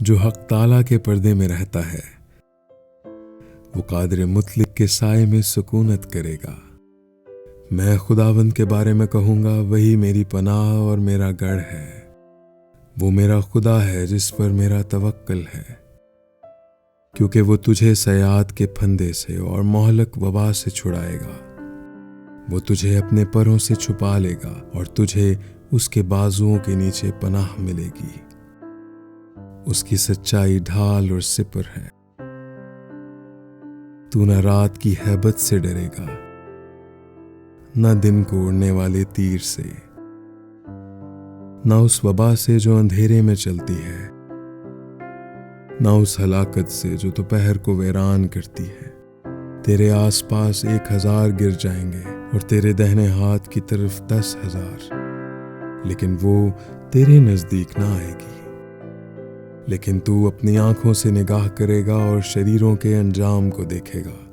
جو حق تعالیٰ کے پردے میں رہتا ہے وہ قادر مطلق کے سائے میں سکونت کرے گا۔ میں خداوند کے بارے میں کہوں گا، وہی میری پناہ اور میرا گڑھ ہے۔ وہ میرا خدا ہے جس پر میرا توکل ہے، کیونکہ وہ تجھے صیاد کے پھندے سے اور مہلک وبا سے چھڑائے گا۔ وہ تجھے اپنے پروں سے چھپا لے گا اور تجھے اس کے بازوؤں کے نیچے پناہ ملے گی۔ اس کی سچائی ڈھال اور سپر ہے۔ تو نہ رات کی ہیبت سے ڈرے گا، نہ دن کو اڑنے والے تیر سے، نہ اس وبا سے جو اندھیرے میں چلتی ہے، نہ اس ہلاکت سے جو دوپہر کو ویران کرتی ہے۔ تیرے آس پاس 1000 گر جائیں گے اور تیرے دہنے ہاتھ کی طرف 10,000، لیکن وہ تیرے نزدیک نہ آئے گی۔ لیکن تو اپنی آنکھوں سے نگاہ کرے گا اور شریروں کے انجام کو دیکھے گا۔